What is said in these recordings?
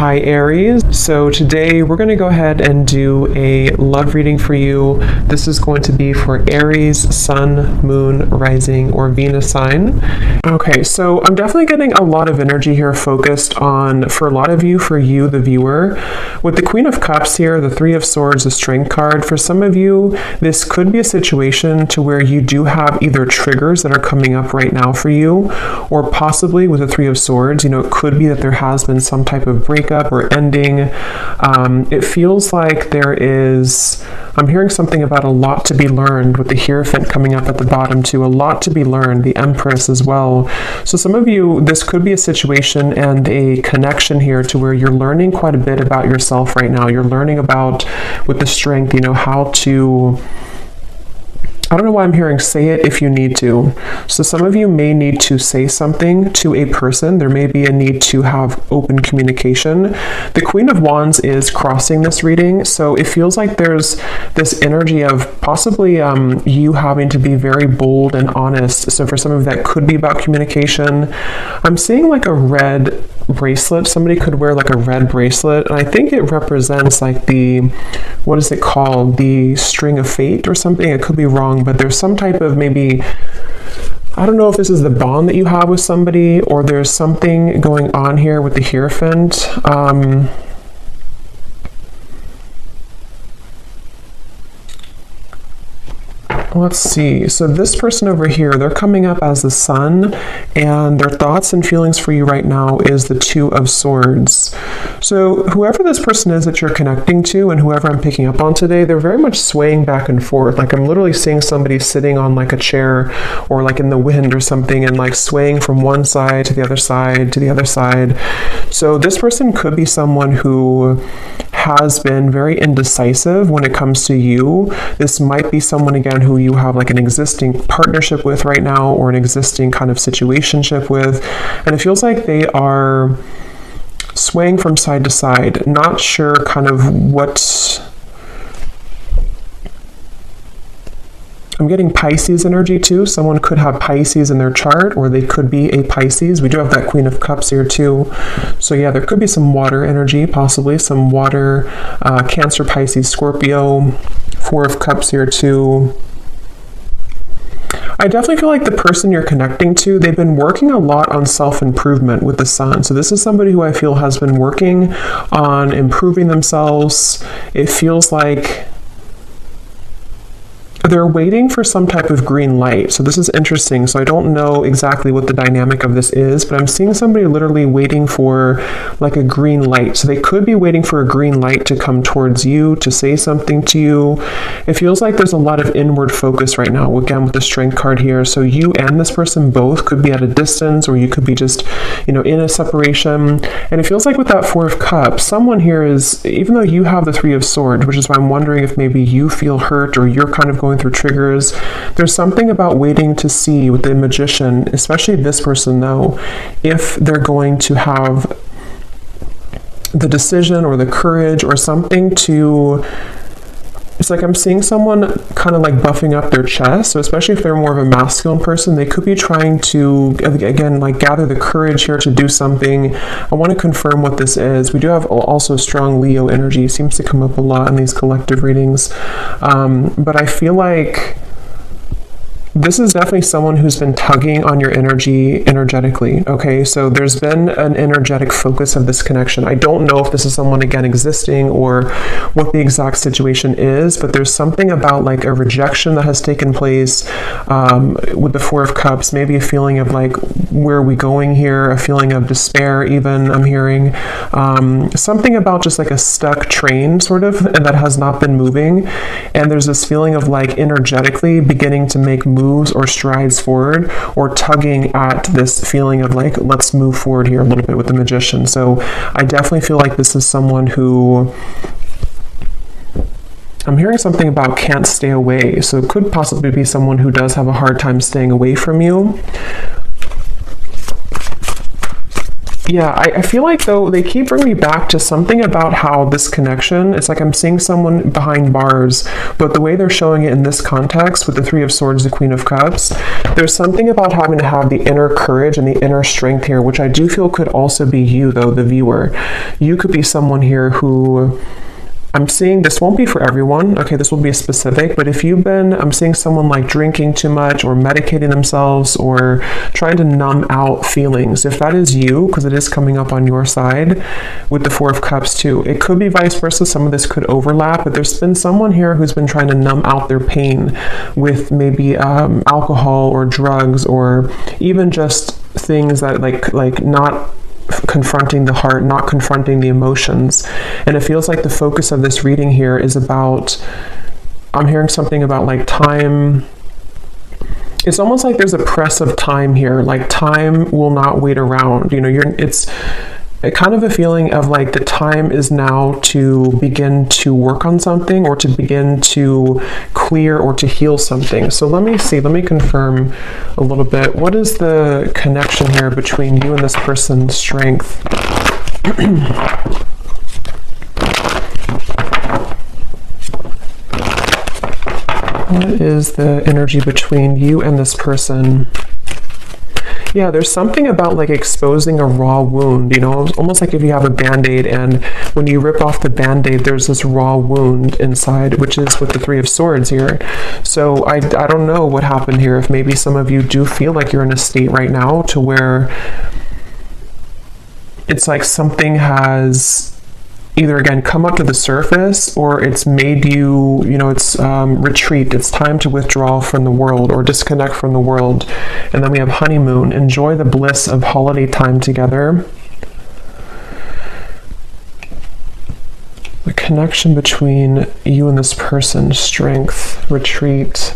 Hi Aries. So today we're going to go ahead and do a love reading for you. This is going to be for Aries, Sun, Moon, Rising, or Venus sign. Okay, so I'm definitely getting a lot of energy here focused on, for a lot of you, for you, the viewer. With the Queen of Cups here, the Three of Swords, the Strength card, for some of you, this could be a situation to where you do have either triggers that are coming up right now for you, or possibly with the Three of Swords, it could be that there has been some type of breakup or ending. It feels like I'm hearing something about a lot to be learned with the Hierophant coming up at the bottom too, a lot to be learned, the Empress as well. So some of you, this could be a situation and a connection here to where you're learning quite a bit about yourself right now. You're learning about, with the Strength, how to, I don't know why I'm hearing say it if you need to. So some of you may need to say something to a person. There may be a need to have open communication. The Queen of Wands is crossing this reading. So it feels like there's this energy of possibly you having to be very bold and honest. So for some of that could be about communication. I'm seeing like a red bracelet. Somebody could wear like a red bracelet. And I think it represents like what is it called? The string of fate or something. It could be wrong, but there's some type of maybe, I don't know if this is the bond that you have with somebody, or there's something going on here with the Hierophant. Let's see. So this person over here, they're coming up as the Sun, and their thoughts and feelings for you right now is the Two of Swords. So whoever this person is that you're connecting to, and whoever I'm picking up on today, they're very much swaying back and forth. Like I'm literally seeing somebody sitting on like a chair or like in the wind or something, and like swaying from one side to the other side to the other side. So this person could be someone who has been very indecisive when it comes to you. This might be someone, again, who you have like an existing partnership with right now, or an existing kind of situationship with, and it feels like they are swaying from side to side, not sure kind of what. I'm getting Pisces energy too. Someone could have Pisces in their chart, or they could be a Pisces. We do have that Queen of Cups here too. So yeah, there could be some water energy, possibly some water, Cancer, Pisces, Scorpio, Four of Cups here too. I definitely feel like the person you're connecting to, they've been working a lot on self-improvement with the Sun. So this is somebody who I feel has been working on improving themselves. It feels like they're waiting for some type of green light. So this is interesting. So I don't know exactly what the dynamic of this is, but I'm seeing somebody literally waiting for like a green light. So they could be waiting for a green light to come towards you, to say something to you. It feels like there's a lot of inward focus right now, again, with the Strength card here. So you and this person both could be at a distance, or you could be just, in a separation. And it feels like with that Four of Cups, someone here is, even though you have the Three of Swords, which is why I'm wondering if maybe you feel hurt, or you're kind of going through triggers. There's something about waiting to see with the Magician, especially this person though, if they're going to have the decision or the courage or something to, it's like I'm seeing someone kind of like buffing up their chest. So especially if they're more of a masculine person, they could be trying to, again, like gather the courage here to do something. I want to confirm what this is. We do have also strong Leo energy. It seems to come up a lot in these collective readings. But I feel like this is definitely someone who's been tugging on your energy energetically, okay? So there's been an energetic focus of this connection. I don't know if this is someone, again, existing or what the exact situation is, but there's something about like a rejection that has taken place with the Four of Cups, maybe a feeling of like, where are we going here? A feeling of despair even, I'm hearing. Something about just like a stuck train sort of, and that has not been moving. And there's this feeling of like energetically beginning to make moves or strides forward, or tugging at this feeling of like, let's move forward here a little bit with the Magician. So I definitely feel like this is someone who, I'm hearing something about can't stay away. So it could possibly be someone who does have a hard time staying away from you. Yeah, I feel like though they keep bringing me back to something about how this connection, it's like I'm seeing someone behind bars, but the way they're showing it in this context with the Three of Swords, the Queen of Cups, there's something about having to have the inner courage and the inner strength here, which I do feel could also be you though, the viewer. You could be someone here who, I'm seeing this won't be for everyone, okay, this will be specific, but if I'm seeing someone like drinking too much or medicating themselves or trying to numb out feelings. If that is you, because it is coming up on your side with the Four of Cups too, it could be vice versa. Some of this could overlap, but there's been someone here who's been trying to numb out their pain with maybe alcohol or drugs or even just things that like not confronting the heart, not confronting the emotions. And it feels like the focus of this reading here is about, I'm hearing something about like time. It's almost like there's a press of time here, like time will not wait around. You know, it's a kind of a feeling of like the time is now to begin to work on something or to begin to clear or to heal something. So let me confirm a little bit. What is the connection here between you and this person's strength? What is the energy between you and this person? Yeah, there's something about like exposing a raw wound, you know, almost like if you have a band-aid and when you rip off the band-aid, there's this raw wound inside, which is with the Three of Swords here. So I don't know what happened here. If maybe some of you do feel like you're in a state right now to where it's like something has either again come up to the surface or it's made you, you know, it's retreat. It's time to withdraw from the world or disconnect from the world. And then we have honeymoon. Enjoy the bliss of holiday time together. The connection between you and this person, strength, retreat.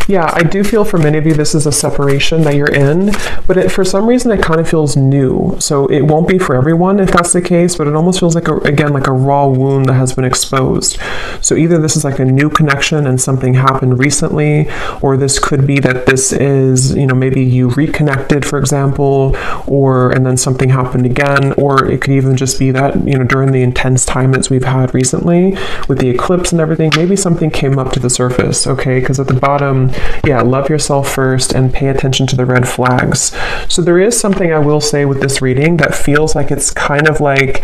Yeah, I do feel for many of you this is a separation that you're in, but for some reason it kind of feels new. So it won't be for everyone if that's the case, but it almost feels like, again, like a raw wound that has been exposed. So either this is like a new connection and something happened recently, or this could be that this is, you know, maybe you reconnected, for example, and then something happened again, or it could even just be that, you know, during the intense time that we've had recently with the eclipse and everything, maybe something came up to the surface, okay? Because at the bottom, yeah, love yourself first and pay attention to the red flags. So there is something I will say with this reading that feels like it's kind of like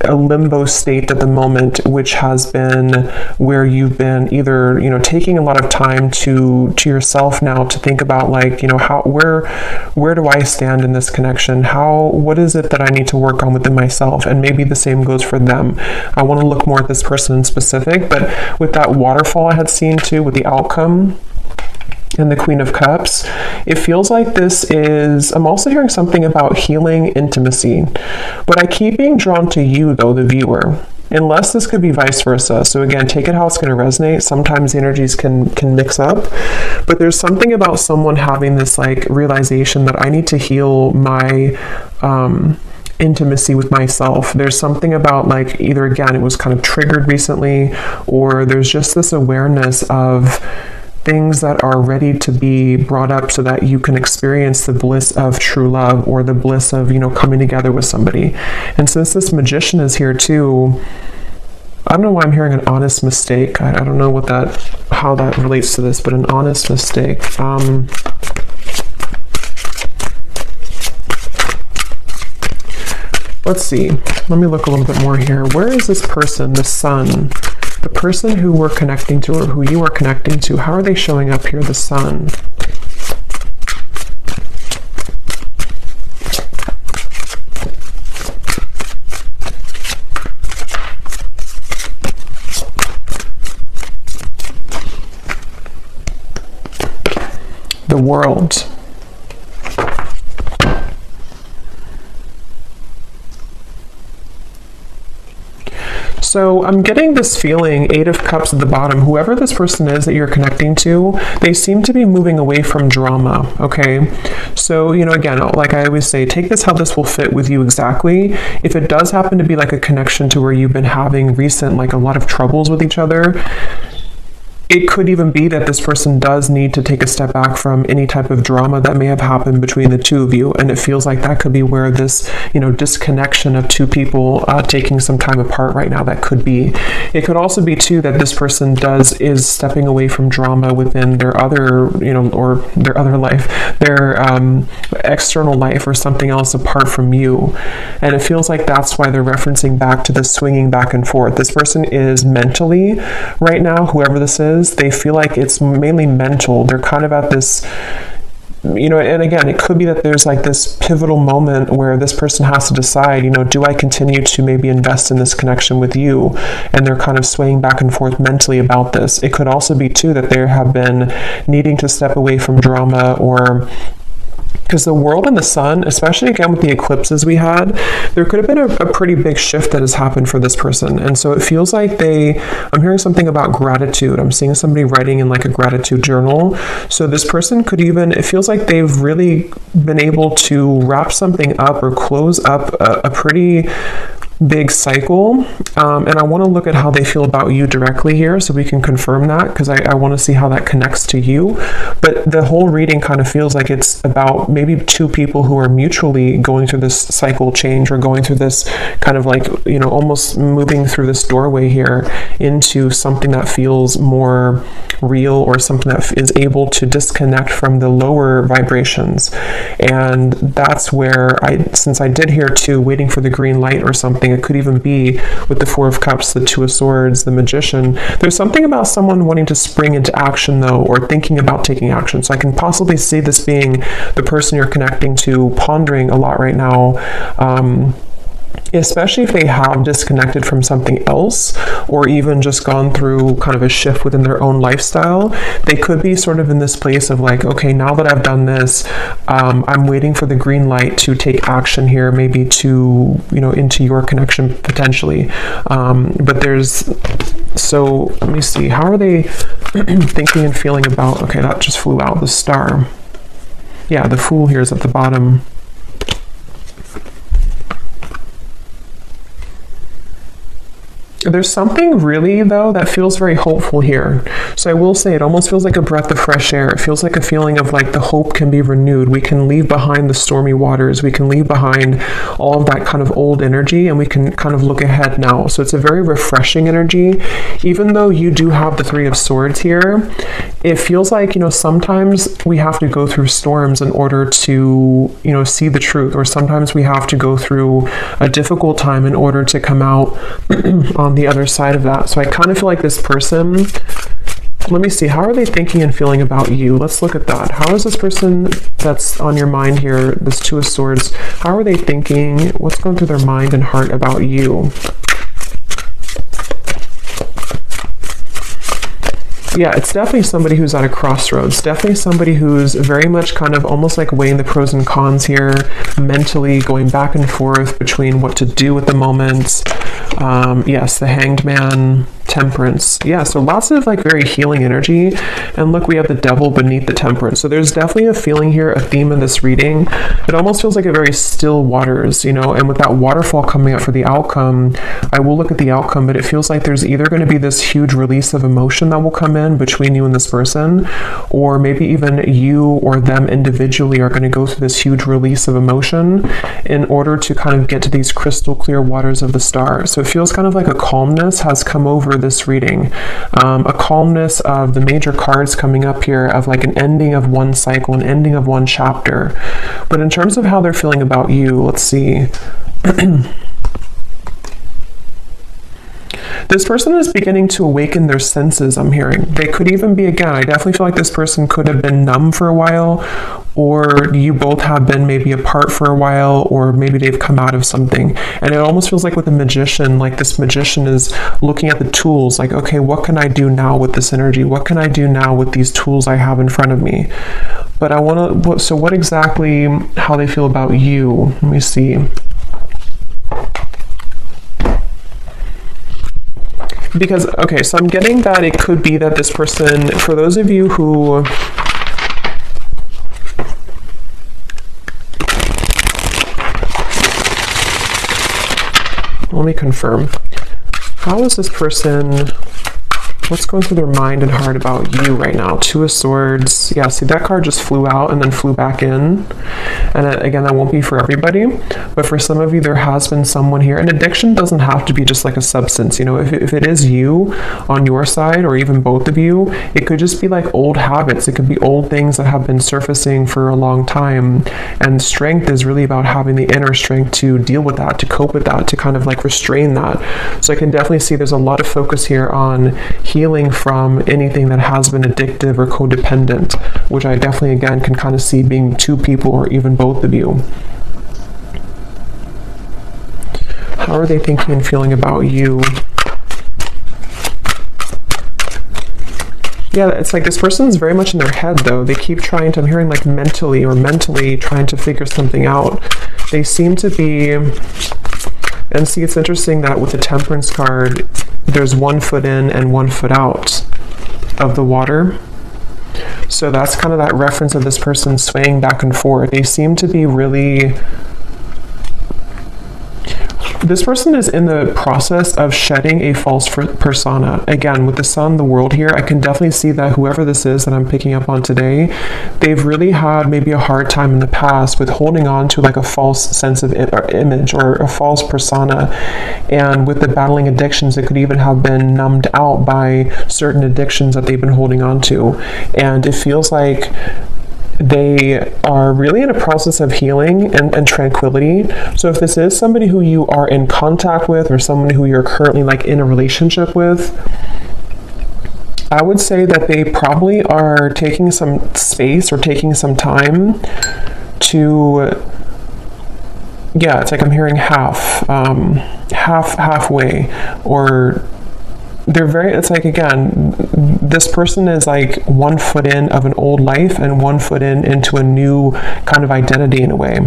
a limbo state at the moment, which has been where you've been either, you know, taking a lot of time to yourself now to think about like, you know, where do I stand in this connection? What is it that I need to work on within myself? And maybe the same goes for them. I want to look more at this person in specific, but with that waterfall I had seen too, with the outcome and the Queen of Cups, it feels like this is, I'm also hearing something about healing intimacy, but I keep being drawn to you though, the viewer, unless this could be vice versa. So again, take it how it's going to resonate. Sometimes the energies can mix up, but there's something about someone having this like realization that I need to heal my intimacy with myself. There's something about like either again, it was kind of triggered recently, or there's just this awareness of things that are ready to be brought up so that you can experience the bliss of true love or the bliss of, you know, coming together with somebody. And since this Magician is here too, I don't know why I'm hearing an honest mistake. I don't know how that relates to this, but an honest mistake. Let's see. Let me look a little bit more here. Where is this person, the Sun? The person who we're connecting to or who you are connecting to, how are they showing up here, the Sun? The World. So I'm getting this feeling, Eight of Cups at the bottom, whoever this person is that you're connecting to, they seem to be moving away from drama, okay? So, you know, again, like I always say, take this how this will fit with you exactly. If it does happen to be like a connection to where you've been having recent, like a lot of troubles with each other, It could even be that this person does need to take a step back from any type of drama that may have happened between the two of you, and it feels like that could be where this, disconnection of two people taking some time apart right now, that could be. It could also be too that this person is stepping away from drama within their other, or their other life, their external life, or something else apart from you. And it feels like that's why they're referencing back to the swinging back and forth. This person is mentally, right now, whoever this is, they feel like it's mainly mental. They're kind of at this, and again, it could be that there's like this pivotal moment where this person has to decide, do I continue to maybe invest in this connection with you? And they're kind of swaying back and forth mentally about this. It could also be too that they have been needing to step away from drama, or because the world and the sun, especially again with the eclipses we had, there could have been a pretty big shift that has happened for this person. And so it feels like I'm hearing something about gratitude. I'm seeing somebody writing in like a gratitude journal. So this person could it feels like they've really been able to wrap something up or close up a pretty big cycle, and I want to look at how they feel about you directly here so we can confirm that, because I want to see how that connects to you. But the whole reading kind of feels like it's about maybe two people who are mutually going through this cycle change, or going through this kind of like, almost moving through this doorway here into something that feels more real, or something that is able to disconnect from the lower vibrations. And that's where since I did hear too, waiting for the green light or something, it could even be with the Four of Cups, the Two of Swords, the Magician. There's something about someone wanting to spring into action though, or thinking about taking action. So I can possibly see this being the person you're connecting to, pondering a lot right now, especially if they have disconnected from something else, or even just gone through kind of a shift within their own lifestyle. They could be sort of in this place of like, okay, now that I've done this, I'm waiting for the green light to take action here, maybe to, into your connection potentially. So let me see, how are they thinking and feeling about, okay, that just flew out, the Star. Yeah, the Fool here is at the bottom. There's something really, though, that feels very hopeful here. So I will say it almost feels like a breath of fresh air. It feels like a feeling of like the hope can be renewed. We can leave behind the stormy waters. We can leave behind all of that kind of old energy, and we can kind of look ahead now. So it's a very refreshing energy. Even though you do have the Three of Swords here, it feels like, sometimes we have to go through storms in order to, see the truth, or sometimes we have to go through a difficult time in order to come out on the other side of that. So I kind of feel like this person, let me see, how are they thinking and feeling about you? Let's look at that. How is this person that's on your mind here, this Two of Swords, how are they thinking? What's going through their mind and heart about you? Yeah, it's definitely somebody who's at a crossroads. Definitely somebody who's very much kind of almost like weighing the pros and cons here, mentally going back and forth between what to do at the moment. Yes, the Hanged Man, Temperance. Yeah, so lots of like very healing energy. And look, we have the Devil beneath the Temperance. So there's definitely a feeling here, a theme in this reading. It almost feels like a very still waters, and with that waterfall coming up for the outcome, I will look at the outcome, but it feels like there's either going to be this huge release of emotion that will come in between you and this person, or maybe even you or them individually are going to go through this huge release of emotion in order to kind of get to these crystal clear waters of the Star. So it feels kind of like a calmness has come over this reading, a calmness of the major cards coming up here, of like an ending of one cycle, an ending of one chapter. But in terms of how they're feeling about you, let's see. This person is beginning to awaken their senses, I'm hearing. They could even be, again, I definitely feel like this person could have been numb for a while, or you both have been maybe apart for a while, or maybe they've come out of something. And it almost feels like with the Magician, like this Magician is looking at the tools, like, okay, what can I do now with this energy? What can I do now with these tools I have in front of me? But I want to, so what exactly, how they feel about you? Let me see. Because, okay, so I'm getting that it could be that this person, for those of you who, let me confirm. How is this person What's going through their mind and heart about you right now? Two of Swords. Yeah, see, that card just flew out and then flew back in. And again, that won't be for everybody. But for some of you, there has been someone here. And addiction doesn't have to be just like a substance. You know, if it is you on your side, or even both of you, it could just be like old habits. It could be old things that have been surfacing for a long time. And strength is really about having the inner strength to deal with that, to cope with that, to kind of like restrain that. So I can definitely see there's a lot of focus here on healing from anything that has been addictive or codependent, which I definitely, again, can kind of see being two people or even both of you. How are they thinking and feeling about you? Yeah, it's like this person is very much in their head, though. They keep trying to, I'm hearing like mentally trying to figure something out. They seem to be, and see, it's interesting that with the Temperance card, there's 1 foot in and 1 foot out of the water. So that's kind of that reference of this person swaying back and forth. They seem to be really... This person is in the process of shedding a false persona. Again, with the Sun, the world here, I can definitely see that whoever this is that I'm picking up on today, they've really had maybe a hard time in the past with holding on to like a false sense of image or a false persona. And with the battling addictions, it could even have been numbed out by certain addictions that they've been holding on to. And it feels like they are really in a process of healing and tranquility. So if this is somebody who you are in contact with, or someone who you're currently like in a relationship with, I would say that they probably are taking some space or taking some time to, yeah, it's like I'm hearing halfway, or they're very, it's like, again, this person is like 1 foot in of an old life and 1 foot into a new kind of identity in a way.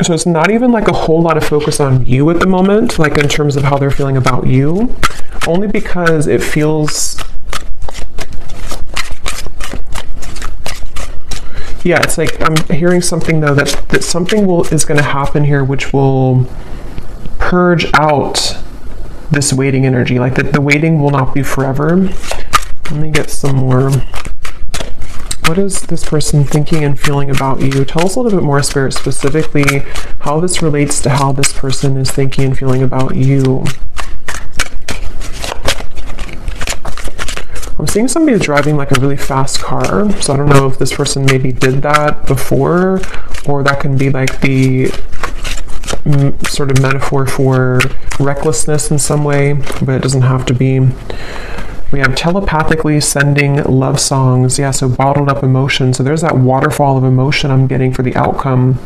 So it's not even like a whole lot of focus on you at the moment, like in terms of how they're feeling about you, only because it feels, yeah, it's like I'm hearing something though that something is going to happen here which will purge out this waiting energy, like the waiting will not be forever. Let me get some more. What is this person thinking and feeling about you? Tell us a little bit more, Spirit, specifically how this relates to how this person is thinking and feeling about you. I'm seeing somebody driving like a really fast car, so I don't know if this person maybe did that before, or that can be like the sort of metaphor for recklessness in some way, but it doesn't have to be. We have telepathically sending love songs. Yeah, so bottled up emotion. So there's that waterfall of emotion I'm getting for the outcome.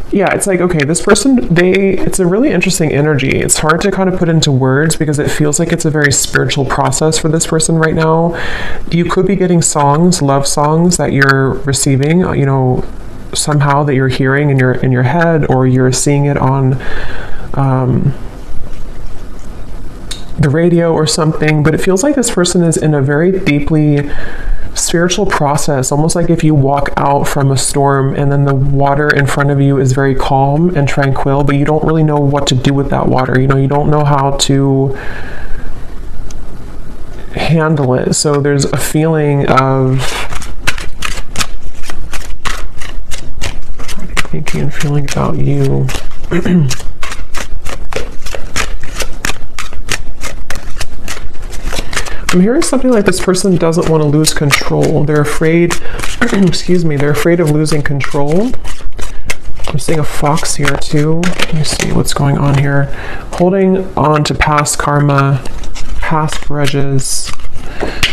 Yeah, it's like, okay, this person, it's a really interesting energy. It's hard to kind of put into words because it feels like it's a very spiritual process for this person right now. You could be getting songs, love songs that you're receiving, you know, somehow that you're hearing in your head, or you're seeing it on the radio or something. But it feels like this person is in a very deeply spiritual process, almost like if you walk out from a storm and then the water in front of you is very calm and tranquil, but you don't really know what to do with that water. You know, you don't know how to handle it. So there's a feeling of thinking and feeling about you. I'm hearing something like this person doesn't want to lose control. They're afraid, excuse me, they're afraid of losing control. I'm seeing a fox here too. Let me see what's going on here. Holding on to past karma, past grudges.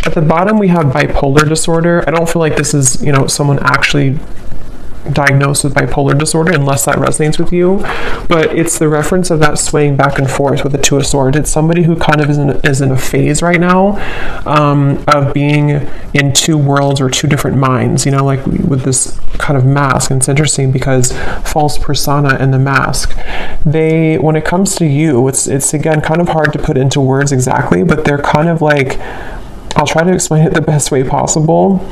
At the bottom we have bipolar disorder. I don't feel like this is, you know, someone actually diagnosed with bipolar disorder, unless that resonates with you, but it's the reference of that swaying back and forth with the Two of Swords. It's somebody who kind of is in a phase right now of being in two worlds or two different minds, you know, like with this kind of mask. And it's interesting because false persona and the mask, when it comes to you, it's again kind of hard to put into words exactly, but they're kind of like, I'll try to explain it the best way possible.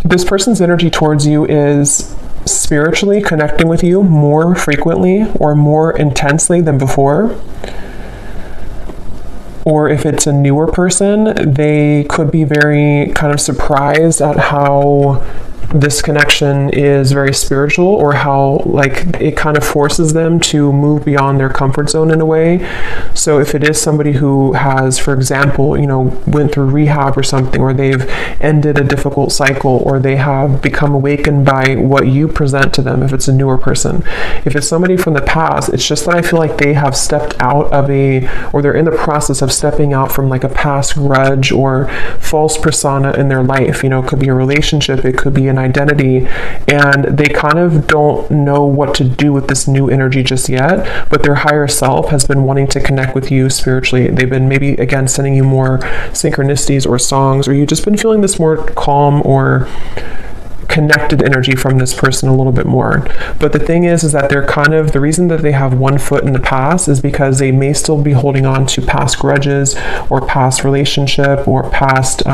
This person's energy towards you is spiritually connecting with you more frequently or more intensely than before. Or if it's a newer person, they could be very kind of surprised at how this connection is very spiritual, or how like it kind of forces them to move beyond their comfort zone in a way. So if it is somebody who has, for example, you know, went through rehab or something, or they've ended a difficult cycle, or they have become awakened by what you present to them, if it's a newer person. If it's somebody from the past, it's just that I feel like they have stepped out of or they're in the process of stepping out from like a past grudge or false persona in their life. You know, it could be a relationship, it could be an identity, and they kind of don't know what to do with this new energy just yet, but their higher self has been wanting to connect with you spiritually. They've been maybe, again, sending you more synchronicities or songs, or you've just been feeling this more calm or connected energy from this person a little bit more. But the thing is that they're kind of, the reason that they have one foot in the past is because they may still be holding on to past grudges or past relationship or past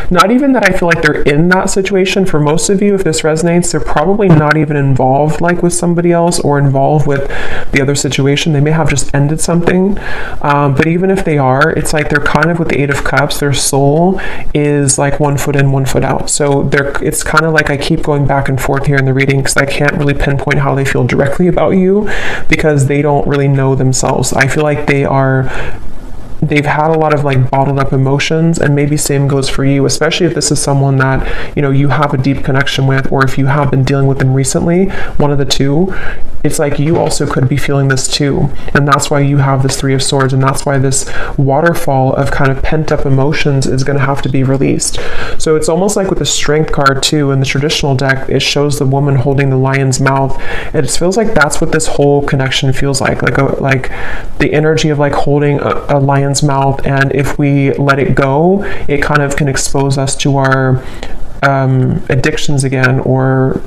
not even that I feel like they're in that situation. For most of you, if this resonates, they're probably not even involved like with somebody else or involved with the other situation. They may have just ended something. But even if they are, it's like they're kind of with the Eight of Cups, their soul is like one foot in, one foot out. So it's kind of like I keep going back and forth here in the reading because I can't really pinpoint how they feel directly about you because they don't really know themselves. I feel like they've had a lot of like bottled up emotions, and maybe same goes for you, especially if this is someone that, you know, you have a deep connection with, or if you have been dealing with them recently, one of the two. It's like you also could be feeling this too, and that's why you have this Three of Swords, and that's why this waterfall of kind of pent up emotions is going to have to be released. So it's almost like with the Strength card too in the traditional deck, it shows the woman holding the lion's mouth. It feels like that's what this whole connection feels like the energy of like holding a lion's mouth, and if we let it go, it kind of can expose us to our addictions again, or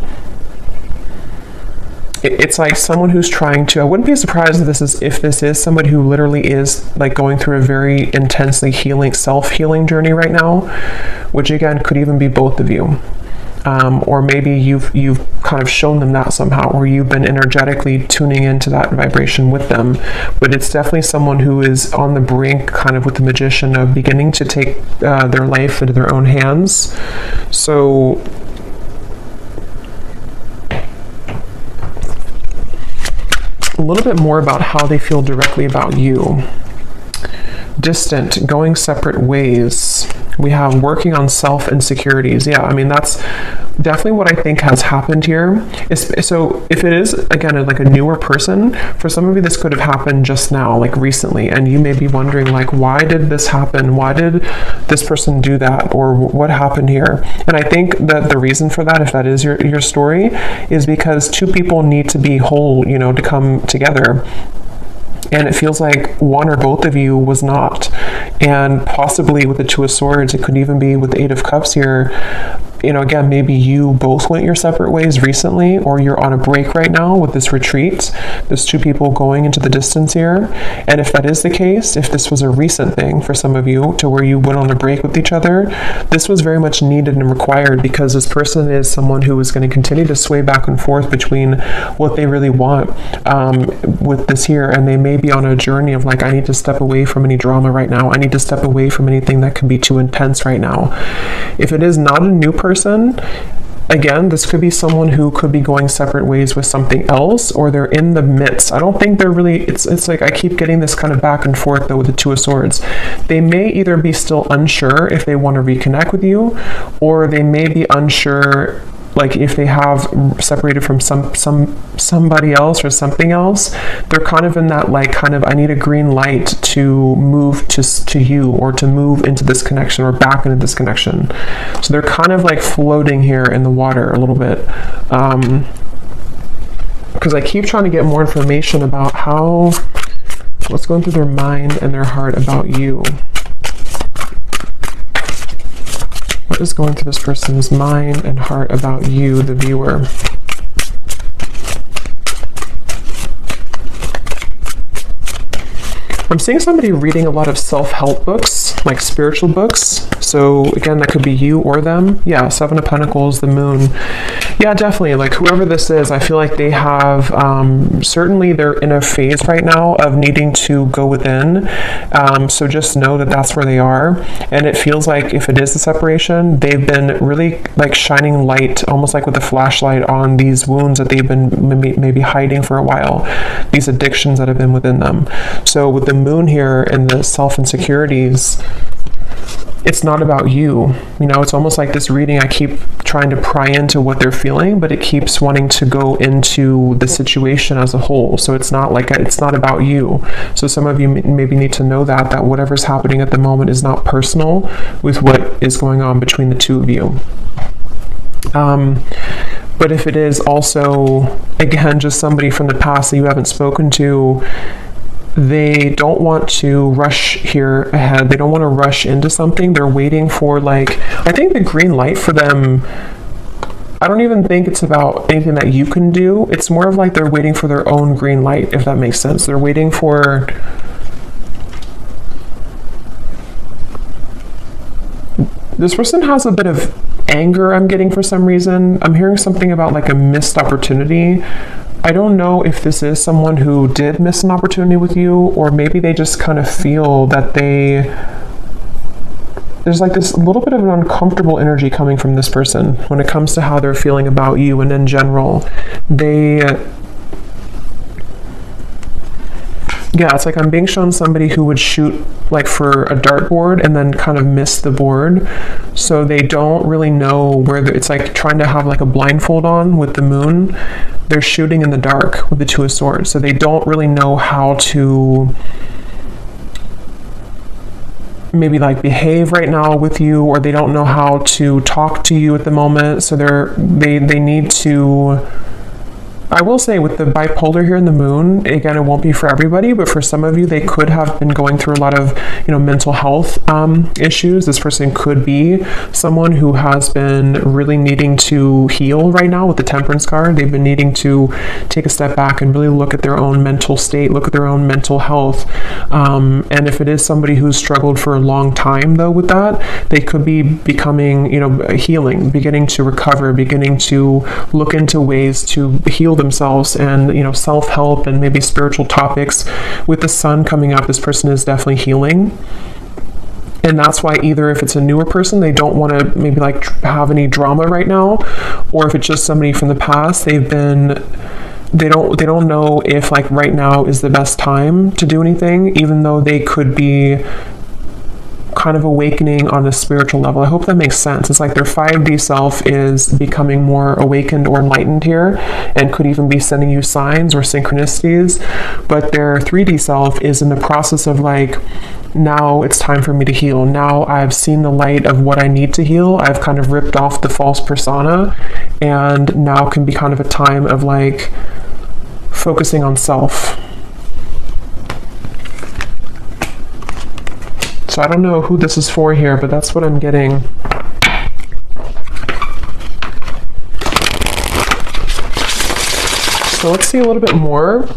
it's like someone who's trying to, I wouldn't be surprised if this is somebody who literally is like going through a very intensely self-healing journey right now, which again could even be both of you. Or maybe you've kind of shown them that somehow, or you've been energetically tuning into that vibration with them. But it's definitely someone who is on the brink, kind of with the Magician, of beginning to take their life into their own hands. So a little bit more about how they feel directly about you. Distant, going separate ways. We have working on self-insecurities. Yeah, I mean, that's definitely what I think has happened here. So if it is, again, like a newer person, for some of you, this could have happened just now, like recently, and you may be wondering, like, why did this happen? Why did this person do that? Or what happened here? And I think that the reason for that, if that is your story, is because two people need to be whole, you know, to come together. And it feels like one or both of you was not. And possibly with the Two of Swords, it could even be with the Eight of Cups here. You know, again, maybe you both went your separate ways recently, or you're on a break right now with this retreat. There's two people going into the distance here. And if that is the case, if this was a recent thing for some of you to where you went on a break with each other, this was very much needed and required, because this person is someone who is going to continue to sway back and forth between what they really want with this here. And they may be on a journey of like, I need to step away from any drama right now. I need to step away from anything that can be too intense right now. If it is not a new person, again, this could be someone who could be going separate ways with something else, or they're in the midst. I don't think they're really, it's like I keep getting this kind of back and forth though with the Two of Swords. They may either be still unsure if they want to reconnect with you, or they may be unsure like if they have separated from somebody else or something else. They're kind of in that like kind of, I need a green light to move to you, or to move into this connection, or back into this connection. So they're kind of like floating here in the water a little bit, because I keep trying to get more information about what's going through their mind and their heart about you. What is going through this person's mind and heart about you, the viewer? I'm seeing somebody reading a lot of self-help books, like spiritual books. So again, that could be you or them. Yeah, Seven of Pentacles, the Moon. Yeah, definitely. Like whoever this is, I feel like they have, certainly they're in a phase right now of needing to go within. So just know that that's where they are. And it feels like if it is a separation, they've been really like shining light, almost like with a flashlight on these wounds that they've been maybe hiding for a while, these addictions that have been within them. So with the moon here and the self-insecurities, it's not about you. You know, it's almost like this reading, I keep trying to pry into what they're feeling, but it keeps wanting to go into the situation as a whole. So it's not like, it's not about you. So some of you maybe need to know that whatever's happening at the moment is not personal with what is going on between the two of you. But if it is also, again, just somebody from the past that you haven't spoken to, they don't want to rush here ahead. They don't want to rush into something. They're waiting for, like, I think the green light for them, I don't even think it's about anything that you can do. It's more of like they're waiting for their own green light, if that makes sense. They're waiting for, this person has a bit of anger I'm getting for some reason. I'm hearing something about like a missed opportunity. I don't know if this is someone who did miss an opportunity with you, or maybe they just kind of feel that there's like this little bit of an uncomfortable energy coming from this person when it comes to how they're feeling about you. And in general, yeah, it's like I'm being shown somebody who would shoot like for a dartboard and then kind of miss the board. So they don't really know where it's like trying to have like a blindfold on with the moon. They're shooting in the dark with the Two of Swords. So they don't really know how to maybe like behave right now with you, or they don't know how to talk to you at the moment. So they need to, I will say with the bipolar here in the moon, again, it won't be for everybody, but for some of you, they could have been going through a lot of, mental health issues. This person could be someone who has been really needing to heal right now with the Temperance card. They've been needing to take a step back and really look at their own mental state, look at their own mental health. And if it is somebody who's struggled for a long time, though, with that, they could be becoming, healing, beginning to recover, beginning to look into ways to heal themselves and, self-help and maybe spiritual topics. With the sun coming up, this person is definitely healing. And that's why either if it's a newer person, they don't want to maybe like have any drama right now, or if it's just somebody from the past, they don't know if like right now is the best time to do anything, even though they could be kind of awakening on a spiritual level. I hope that makes sense. It's like their 5D self is becoming more awakened or enlightened here, and could even be sending you signs or synchronicities, but their 3D self is in the process of like, now it's time for me to heal. Now I've seen the light of what I need to heal. I've kind of ripped off the false persona, and now can be kind of a time of like focusing on self. So I don't know who this is for here, but that's what I'm getting. So let's see a little bit more.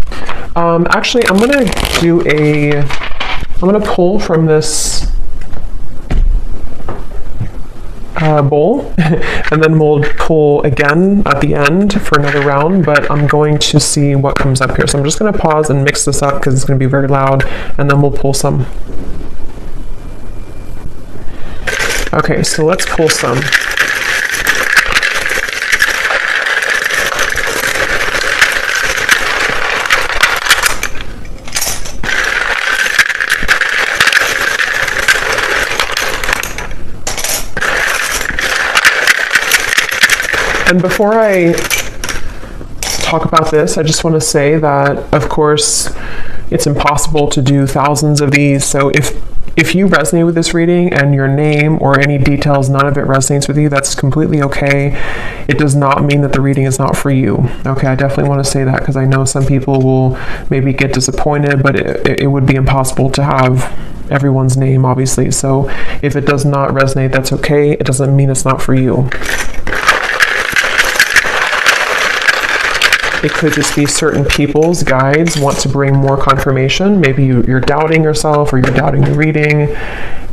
Actually, I'm gonna pull from this bowl, and then we'll pull again at the end for another round, but I'm going to see what comes up here. So I'm just gonna pause and mix this up because it's gonna be very loud, and then we'll pull some. Okay, so let's pull some. And before I talk about this, I just want to say that, of course, it's impossible to do thousands of these. So if you resonate with this reading and your name or any details, none of it resonates with you, that's completely okay. It does not mean that the reading is not for you. Okay, I definitely want to say that because I know some people will maybe get disappointed, but it would be impossible to have everyone's name, obviously. So if it does not resonate, that's okay. It doesn't mean it's not for you. It could just be certain people's guides want to bring more confirmation. Maybe you're doubting yourself or you're doubting the reading,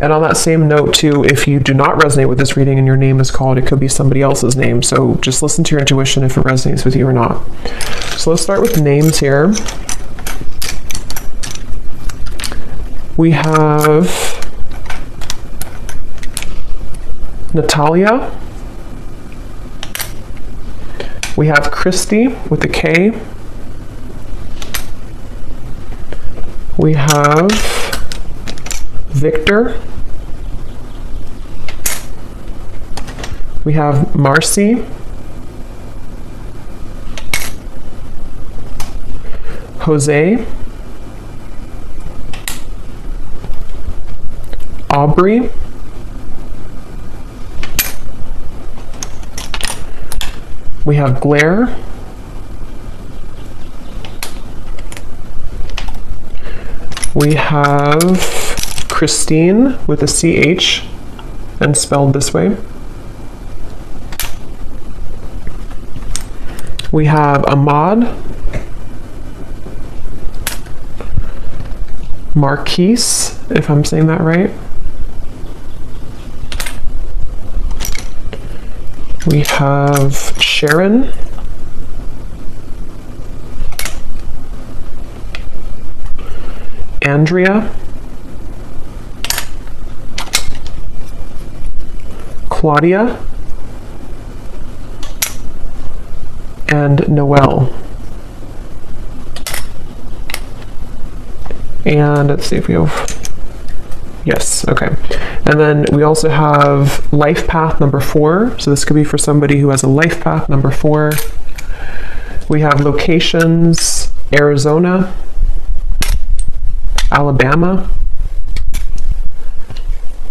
And on that same note too, if you do not resonate with this reading and your name is called, it could be somebody else's name. So just listen to your intuition if it resonates with you or not. So let's start with names here. We have Natalia. We have Christy with a K. We have Victor. We have Marcy. Jose. Aubrey. We have Blair. We have Christine with a CH and spelled this way. We have Ahmad. Marquise, if I'm saying that right. We have Sharon. Andrea. Claudia. And Noelle. And let's see if we have, yes, okay. And then we also have life path number 4. So this could be for somebody who has a life path number 4. We have locations, Arizona, Alabama,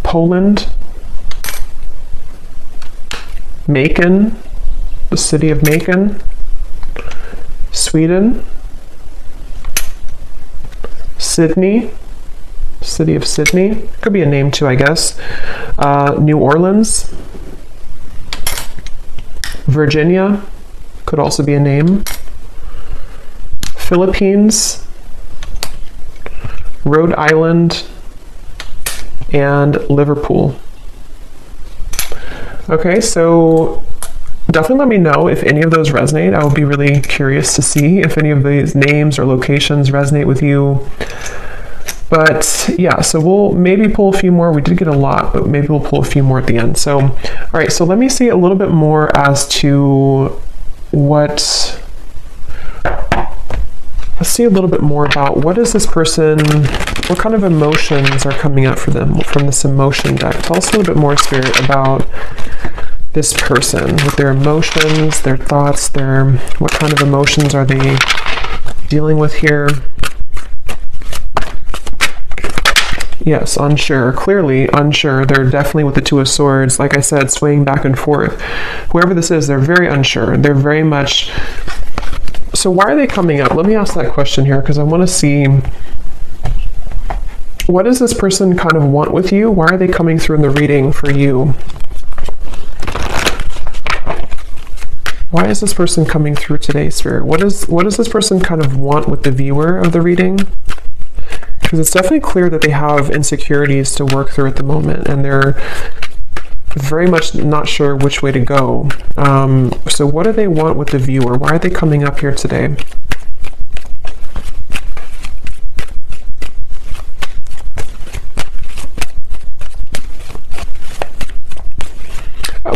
Poland, Macon, the city of Macon, Sweden, Sydney, city of Sydney, could be a name too, I guess, New Orleans, Virginia, could also be a name, Philippines, Rhode Island, and Liverpool. Okay, so definitely let me know if any of those resonate. I would be really curious to see if any of these names or locations resonate with you. But yeah, so we'll maybe pull a few more. We did get a lot, but maybe we'll pull a few more at the end. So, all right, so let me see a little bit more as to let's see a little bit more about what is this person, what kind of emotions are coming up for them from this emotion deck. Tell us a little bit more, Spirit, about this person with their emotions, their thoughts, what kind of emotions are they dealing with here? Yes, unsure. Clearly unsure. They're definitely with the Two of Swords, like I said, swaying back and forth. Whoever this is, they're very unsure. They're very much... So why are they coming up? Let me ask that question here, because I want to see, what does this person kind of want with you? Why are they coming through in the reading for you? Why is this person coming through today, Spirit? What does this person kind of want with the viewer of the reading? Because it's definitely clear that they have insecurities to work through at the moment, and they're very much not sure which way to go. So what do they want with the viewer? Why are they coming up here today?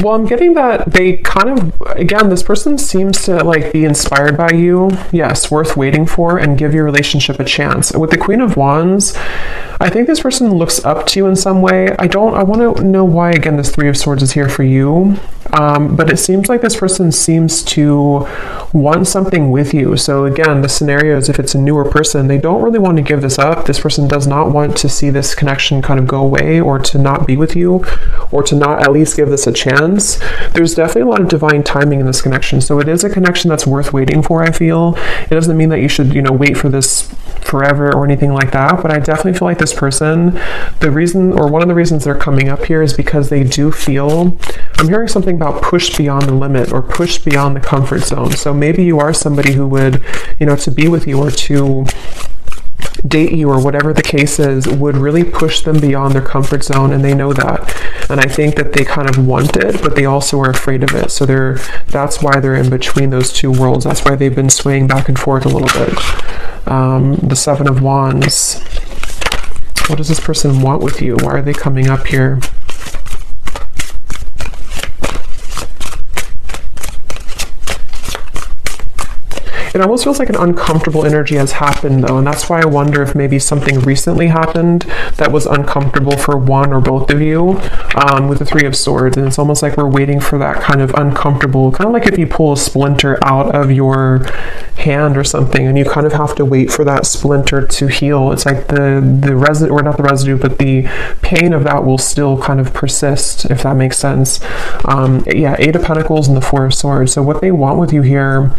Well, I'm getting that they kind of, again, this person seems to like be inspired by you. Yes, worth waiting for, and give your relationship a chance. With the Queen of Wands, I think this person looks up to you in some way. I want to know why, again, this Three of Swords is here for you. But it seems like this person seems to want something with you. So again, the scenario is if it's a newer person, they don't really want to give this up. This person does not want to see this connection kind of go away, or to not be with you, or to not at least give this a chance. There's definitely a lot of divine timing in this connection. So it is a connection that's worth waiting for, I feel. It doesn't mean that you should, wait for this forever or anything like that, but I definitely feel like this person, the reason, or one of the reasons they're coming up here, is because they do feel, I'm hearing something about push beyond the limit, or push beyond the comfort zone. So maybe you are somebody who would, to be with you, or to date you or whatever the case is would really push them beyond their comfort zone, and they know that. And I think that they kind of want it, but they also are afraid of it. So that's why they're in between those two worlds. That's why they've been swaying back and forth a little bit. The Seven of Wands. What does this person want with you? Why are they coming up here? It almost feels like an uncomfortable energy has happened, though, and that's why I wonder if maybe something recently happened that was uncomfortable for one or both of you, with the Three of Swords. And it's almost like we're waiting for that kind of uncomfortable, kind of like if you pull a splinter out of your hand or something, and you kind of have to wait for that splinter to heal. It's like the residue, or not the residue, but the pain of that will still kind of persist, if that makes sense. Yeah, Eight of Pentacles and the Four of Swords. So what they want with you here,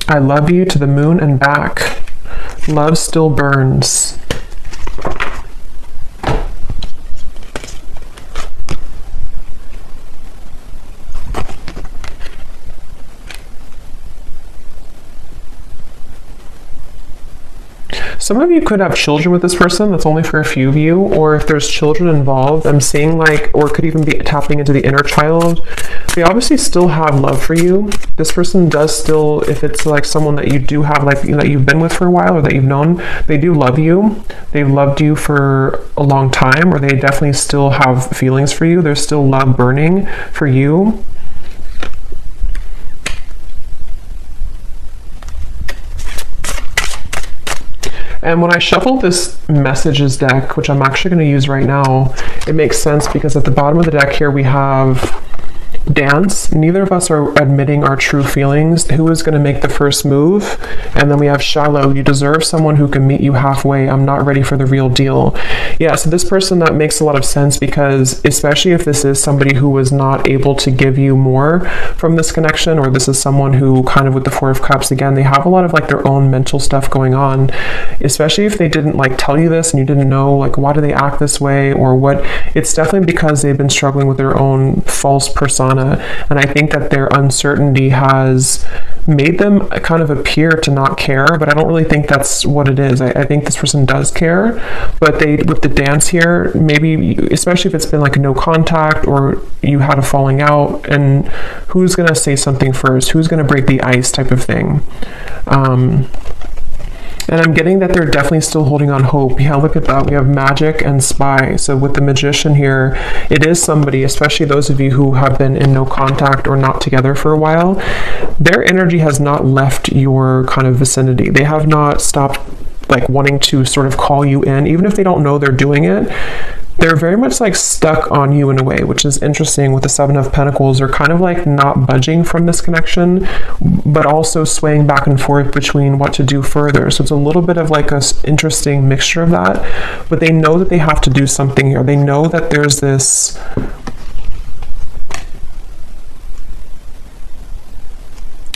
I love you to the moon and back. Love still burns. Some of you could have children with this person. That's only for a few of you. Or if there's children involved, I'm seeing like, or could even be tapping into the inner child. They obviously still have love for you. This person does still, if it's like someone that you do have, like that you've been with for a while or that you've known, they do love you. They've loved you for a long time, or they definitely still have feelings for you. There's still love burning for you. And when I shuffle this messages deck, which I'm actually going to use right now, it makes sense because at the bottom of the deck here we have dance. Neither of us are admitting our true feelings. Who is going to make the first move? And then we have shallow. You deserve someone who can meet you halfway. I'm not ready for the real deal. Yeah, so this person, that makes a lot of sense, because especially if this is somebody who was not able to give you more from this connection, or this is someone who kind of, with the Four of Cups, again, they have a lot of like their own mental stuff going on, especially if they didn't like tell you this and you didn't know like why do they act this way or what. It's definitely because they've been struggling with their own false persona. And I think that their uncertainty has made them kind of appear to not care, but I don't really think that's what it is. I think this person does care, but they, with the dance here, maybe, especially if it's been like a no contact or you had a falling out, and who's going to say something first? Who's going to break the ice type of thing? And I'm getting that they're definitely still holding on hope. Yeah, look at that. We have Magic and Spy. So with the Magician here, it is somebody, especially those of you who have been in no contact or not together for a while, their energy has not left your kind of vicinity. They have not stopped like wanting to sort of call you in, even if they don't know they're doing it. They're very much like stuck on you in a way, which is interesting. With the Seven of Pentacles, they're kind of like not budging from this connection, but also swaying back and forth between what to do further. So it's a little bit of like a interesting mixture of that, but they know that they have to do something here. They know that there's this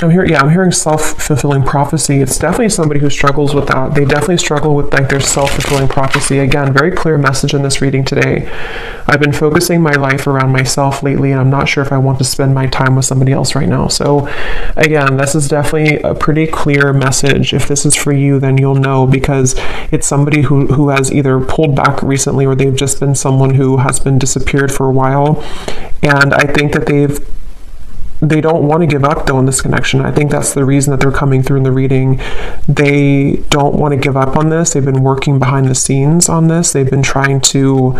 I'm hearing self-fulfilling prophecy. It's definitely somebody who struggles with that. They definitely struggle with like their self-fulfilling prophecy. Again, very clear message in this reading today. I've been focusing my life around myself lately, and I'm not sure if I want to spend my time with somebody else right now. So again, this is definitely a pretty clear message. If this is for you, then you'll know, because it's somebody who has either pulled back recently, or they've just been someone who has been disappeared for a while. And I think that they don't want to give up though in this connection. I think that's the reason that they're coming through in the reading. They don't want to give up on this. They've been working behind the scenes on this. They've been trying to,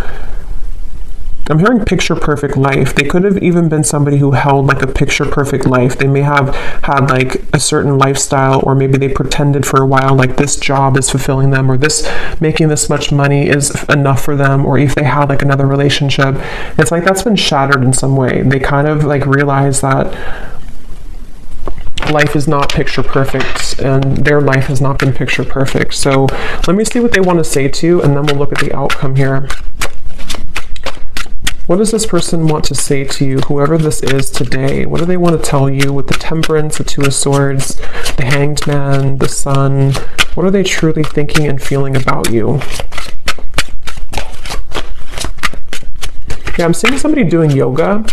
I'm hearing picture perfect life. They could have even been somebody who held like a picture perfect life. They may have had like a certain lifestyle, or maybe they pretended for a while like this job is fulfilling them, or this making this much money is enough for them, or if they had like another relationship. It's like that's been shattered in some way. They kind of like realize that life is not picture perfect, and their life has not been picture perfect. So let me see what they want to say to you, and then we'll look at the outcome here. What does this person want to say to you, whoever this is today? What do they want to tell you with the Temperance, the Two of Swords, the Hanged Man, the Sun? What are they truly thinking and feeling about you? Yeah, I'm seeing somebody doing yoga,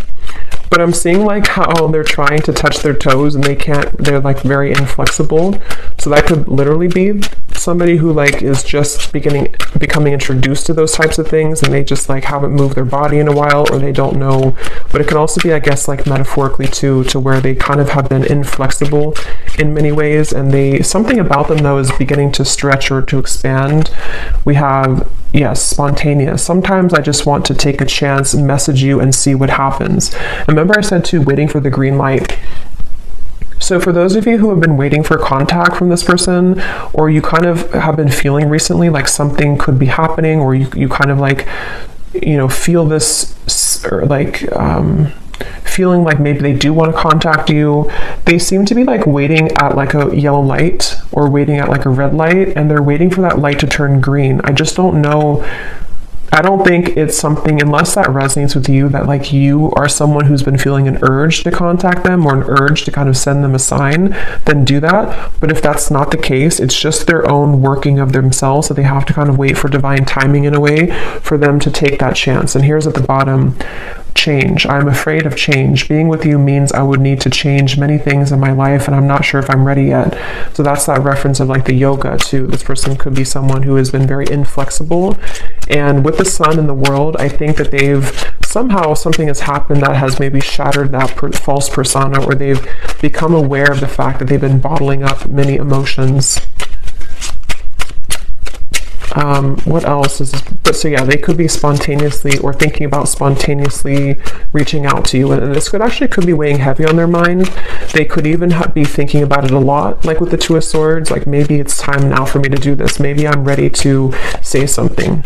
but I'm seeing like how they're trying to touch their toes and they can't, they're like very inflexible. So that could literally be somebody who like is just becoming introduced to those types of things, and they just like haven't moved their body in a while, or they don't know. But it could also be, I guess, like metaphorically too, to where they kind of have been inflexible in many ways, and something about them though is beginning to stretch or to expand. We have, yes, spontaneous. Sometimes I just want to take a chance, message you, and see what happens. Remember I said too, waiting for the green light. So for those of you who have been waiting for contact from this person, or you kind of have been feeling recently like something could be happening, or you kind of like, you know, feel this, or like, feeling like maybe they do want to contact you. They seem to be like waiting at like a yellow light or waiting at like a red light, and they're waiting for that light to turn green. I just don't know. I don't think it's something, unless that resonates with you, that like you are someone who's been feeling an urge to contact them or an urge to kind of send them a sign, then do that. But if that's not the case, it's just their own working of themselves, so they have to kind of wait for divine timing in a way for them to take that chance. And here's at the bottom, change. I'm afraid of change. Being with you means I would need to change many things in my life, and I'm not sure if I'm ready yet. So that's that reference of like the yoga too. This person could be someone who has been very inflexible, and with the Sun in the world, I think that somehow something has happened that has maybe shattered that false persona, or they've become aware of the fact that they've been bottling up many emotions. What else is this? But so yeah, they could be spontaneously or thinking about spontaneously reaching out to you, and this could be weighing heavy on their mind. They could even be thinking about it a lot, like with the Two of Swords, like maybe it's time now for me to do this. Maybe I'm ready to say something.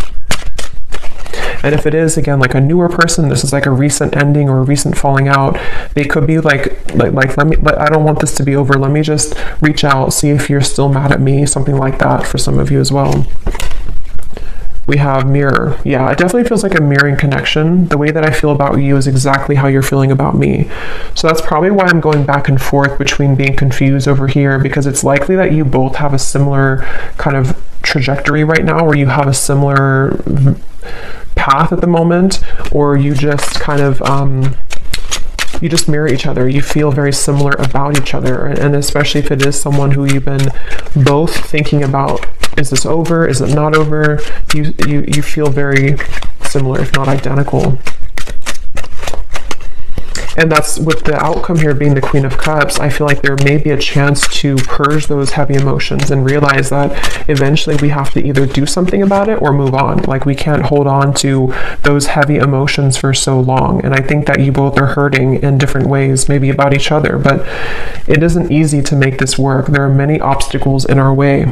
And if it is, again, like a newer person, this is like a recent ending or a recent falling out, they could be like I don't want this to be over. Let me just reach out, see if you're still mad at me, something like that for some of you as well. We have mirror. Yeah, it definitely feels like a mirroring connection. The way that I feel about you is exactly how you're feeling about me. So that's probably why I'm going back and forth between being confused over here, because it's likely that you both have a similar kind of trajectory right now, where you have a similar path at the moment, or you just kind of you just mirror each other. You feel very similar about each other, and especially if it is someone who you've been both thinking about, is this over, is it not over, you feel very similar, if not identical. And that's with the outcome here being the Queen of Cups. I feel like there may be a chance to purge those heavy emotions and realize that eventually we have to either do something about it or move on. Like, we can't hold on to those heavy emotions for so long. And I think that you both are hurting in different ways, maybe about each other, but it isn't easy to make this work. There are many obstacles in our way.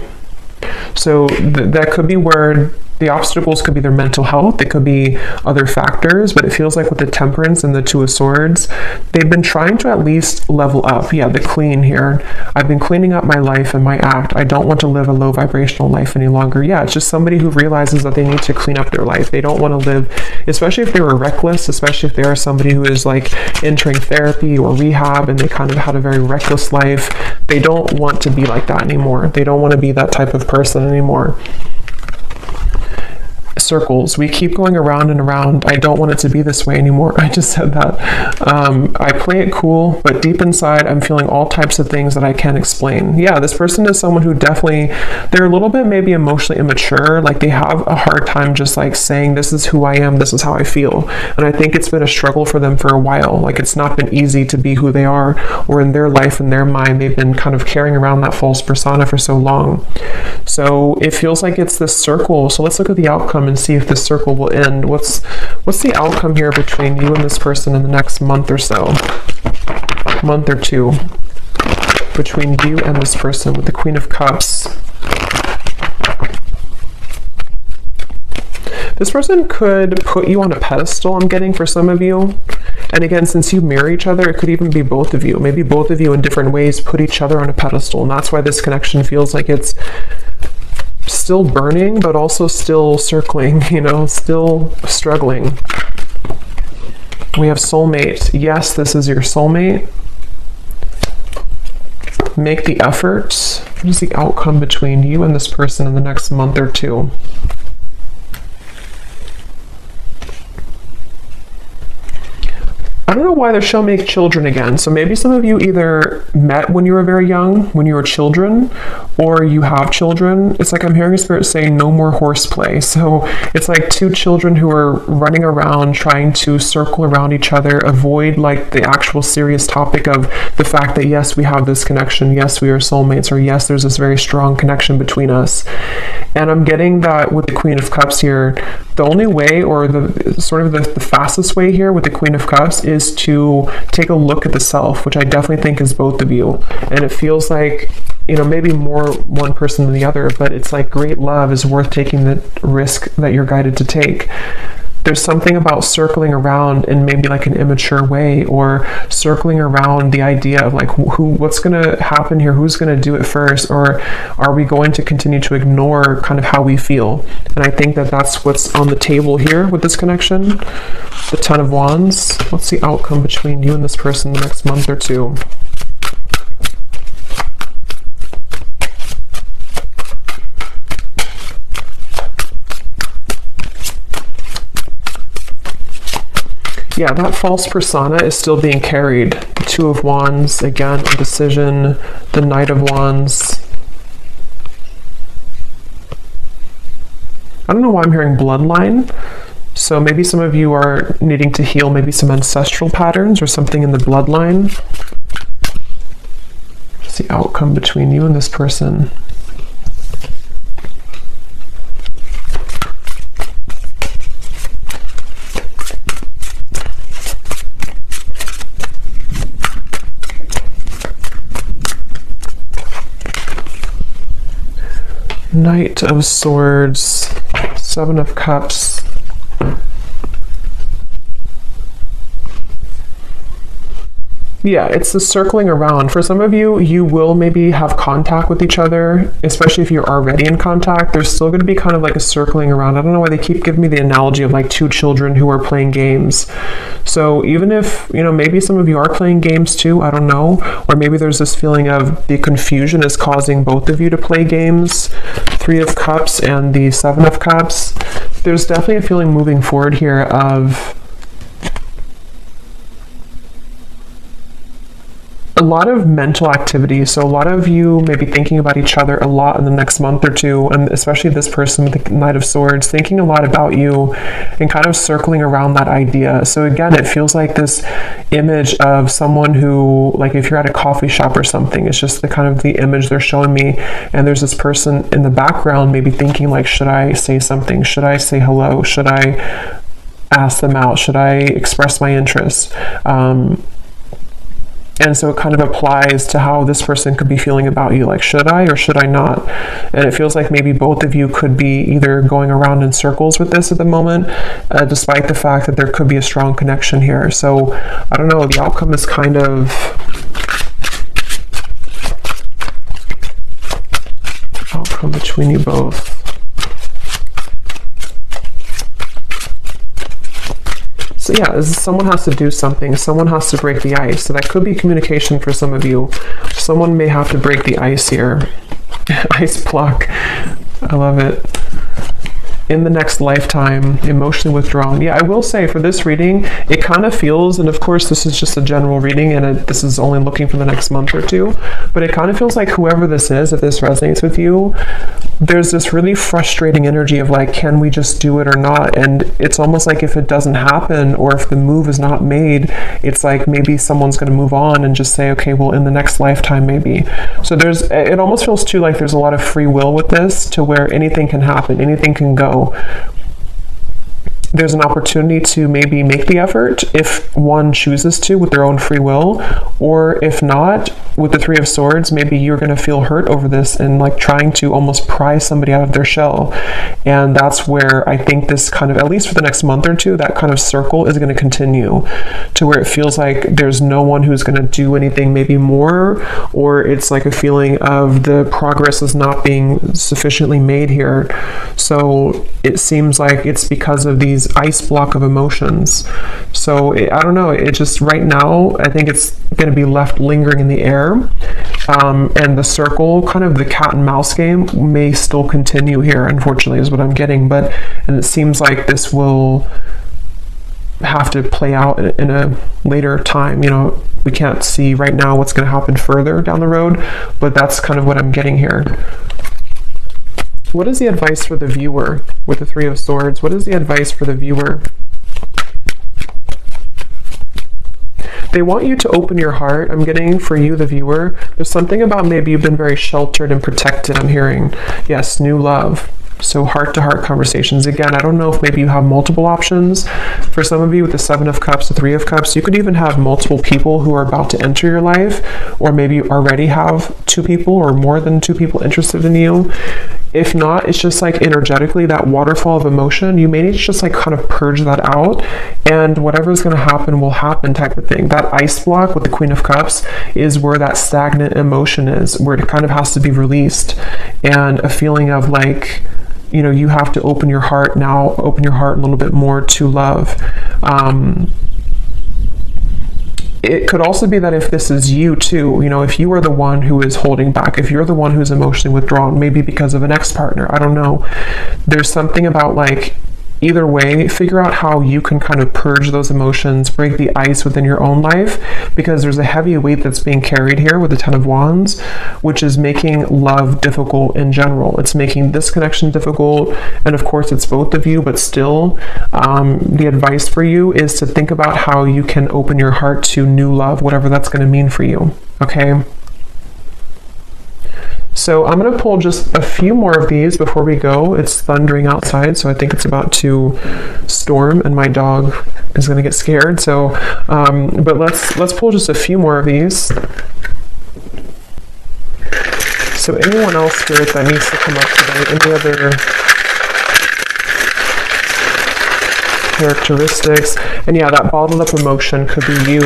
So that could be where the obstacles could be their mental health. It could be other factors, but it feels like with the Temperance and the Two of Swords, they've been trying to at least level up. Yeah, the Queen here. I've been cleaning up my life and my act. I don't want to live a low vibrational life any longer. Yeah, it's just somebody who realizes that they need to clean up their life. They don't want to live, especially if they were reckless, especially if they are somebody who is like entering therapy or rehab and they kind of had a very reckless life. They don't want to be like that anymore. They don't want to be that type of person anymore. Circles. We keep going around and around. I don't want it to be this way anymore. I just said that. I play it cool, but deep inside, I'm feeling all types of things that I can't explain. Yeah, this person is someone who definitely, they're a little bit maybe emotionally immature. Like, they have a hard time just like saying, this is who I am, this is how I feel. And I think it's been a struggle for them for a while. Like, it's not been easy to be who they are, or in their life, in their mind, they've been kind of carrying around that false persona for so long. So it feels like it's this circle. So let's look at the outcome and see if this circle will end. What's the outcome here between you and this person in the next month or so? Month or two. Between you and this person with the Queen of Cups. This person could put you on a pedestal, I'm getting, for some of you. And again, since you mirror each other, it could even be both of you. Maybe both of you in different ways put each other on a pedestal. And that's why this connection feels like it's still burning, but also still circling, you know, still struggling. We have soulmate. Yes, this is your soulmate. Make the effort. What is the outcome between you and this person in the next month or two? I don't know why they're shall make children again. So maybe some of you either met when you were very young, when you were children, or you have children. It's like I'm hearing a spirit say no more horseplay. So it's like two children who are running around trying to circle around each other, avoid like the actual serious topic of the fact that yes, we have this connection, yes, we are soulmates, or yes, there's this very strong connection between us. And I'm getting that with the Queen of Cups here, the only way, or the sort of the fastest way here with the Queen of Cups is to take a look at the self, which I definitely think is both of you. And it feels like, you know, maybe more one person than the other, but it's like great love is worth taking the risk that you're guided to take. There's something about circling around in maybe like an immature way, or circling around the idea of like what's going to happen here, who's going to do it first, or are we going to continue to ignore kind of how we feel? And I think that that's what's on the table here with this connection. The Ten of Wands. What's the outcome between you and this person the next month or two? Yeah, that false persona is still being carried. The Two of Wands, again, indecision, the Knight of Wands. I don't know why I'm hearing bloodline. So maybe some of you are needing to heal maybe some ancestral patterns or something in the bloodline. What's the outcome between you and this person? Knight of Swords, Seven of Cups. Yeah, it's the circling around. For some of you, you will maybe have contact with each other, especially if you're already in contact. There's still going to be kind of like a circling around. I don't know why they keep giving me the analogy of like two children who are playing games. So even if, you know, maybe some of you are playing games too, I don't know, or maybe there's this feeling of the confusion is causing both of you to play games. Three of Cups and the Seven of Cups. There's definitely a feeling moving forward here of a lot of mental activity. So a lot of you may be thinking about each other a lot in the next month or two, and especially this person with the Knight of Swords, thinking a lot about you and kind of circling around that idea. So again, it feels like this image of someone who, like if you're at a coffee shop or something, it's just the kind of the image they're showing me, and there's this person in the background maybe thinking like, should I say something? Should I say hello? Should I ask them out? Should I express my interest? And so it kind of applies to how this person could be feeling about you, like, should I or should I not? And it feels like maybe both of you could be either going around in circles with this at the moment, despite the fact that there could be a strong connection here. So I don't know, the outcome is kind of outcome between you both. So yeah, someone has to do something. Someone has to break the ice. So that could be communication for some of you. Someone may have to break the ice here. Ice block. I love it. In the next lifetime, emotionally withdrawn. Yeah, I will say for this reading, it kind of feels, and of course this is just a general reading and this is only looking for the next month or two, but it kind of feels like whoever this is, if this resonates with you, there's this really frustrating energy of like, can we just do it or not? And it's almost like if it doesn't happen, or if the move is not made, it's like maybe someone's going to move on and just say, okay, well, in the next lifetime maybe. So it almost feels too like there's a lot of free will with this, to where anything can happen, anything can go. There's an opportunity to maybe make the effort if one chooses to with their own free will, or if not, with the Three of Swords, maybe you're going to feel hurt over this and like trying to almost pry somebody out of their shell. And that's where I think this kind of, at least for the next month or two, that kind of circle is going to continue, to where it feels like there's no one who's going to do anything maybe more, or it's like a feeling of the progress is not being sufficiently made here. So it seems like it's because of these these ice block of emotions. So I don't know, it just right now, I think it's going to be left lingering in the air. And the circle, kind of the cat and mouse game, may still continue here, unfortunately, is what I'm getting. And it seems like this will have to play out in a later time. You know, we can't see right now what's going to happen further down the road, but that's kind of what I'm getting here. What is the advice for the viewer with the Three of Swords? What is the advice for the viewer? They want you to open your heart. I'm getting for you, the viewer. There's something about maybe you've been very sheltered and protected, I'm hearing. Yes, new love. So heart-to-heart conversations. Again, I don't know if maybe you have multiple options. For some of you with the Seven of Cups, the Three of Cups, you could even have multiple people who are about to enter your life, or maybe you already have 2 people or more than 2 people interested in you. If not, it's just like energetically, that waterfall of emotion, you may need to just like kind of purge that out, and whatever's going to happen will happen type of thing. That ice block with the Queen of Cups is where that stagnant emotion is, where it kind of has to be released, and a feeling of like, you know, you have to open your heart now, open your heart a little bit more to love. It could also be that if this is you too, you know, if you are the one who is holding back, if you're the one who's emotionally withdrawn, maybe because of an ex-partner, I don't know. There's something about like, either way, figure out how you can kind of purge those emotions, break the ice within your own life, because there's a heavy weight that's being carried here with the Ten of Wands, which is making love difficult in general. It's making this connection difficult, and of course it's both of you, but still, the advice for you is to think about how you can open your heart to new love, whatever that's going to mean for you, okay? So I'm going to pull just a few more of these before we go. It's thundering outside, so I think it's about to storm, and my dog is going to get scared. So, but let's pull just a few more of these. So anyone else, Spirit, that needs to come up today? Any other characteristics? And yeah, that bottled up emotion could be you.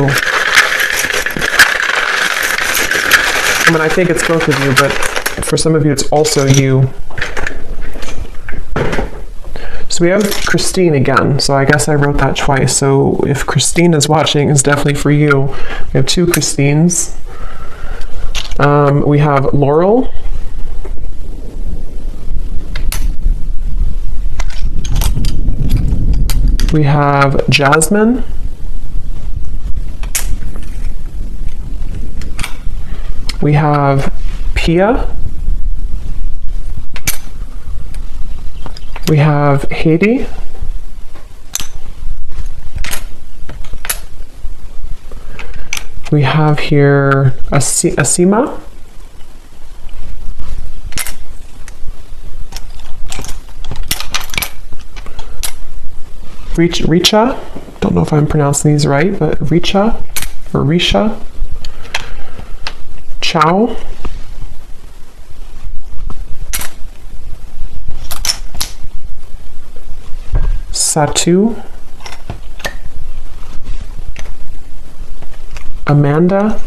I mean, I think it's both of you, but for some of you, it's also you. So we have Christine again. So I guess I wrote that twice. So if Christine is watching, it's definitely for you. We have 2 Christines. We have Laurel. We have Jasmine. We have Pia. We have Haiti. We have here Asima. Richa. Don't know if I'm pronouncing these right, but Richa or Risha. Chow. Satu. Amanda.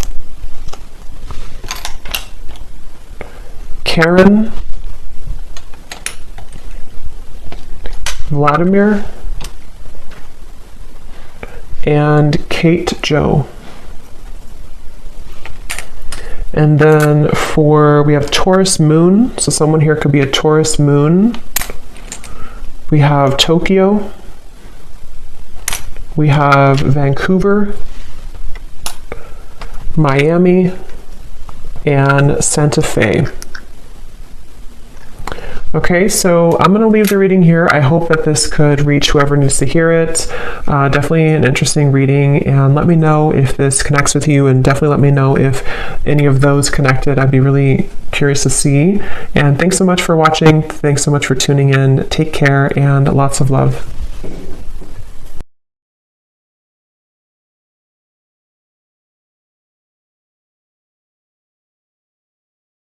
Karen. Vladimir. And Kate Joe. And then we have Taurus Moon. So someone here could be a Taurus Moon. We have Tokyo. We have Vancouver, Miami, and Santa Fe. Okay, so I'm going to leave the reading here. I hope that this could reach whoever needs to hear it. Definitely an interesting reading, and let me know if this connects with you, and definitely let me know if any of those connected. I'd be really curious to see. And thanks so much for watching. Thanks so much for tuning in. Take care, and lots of love.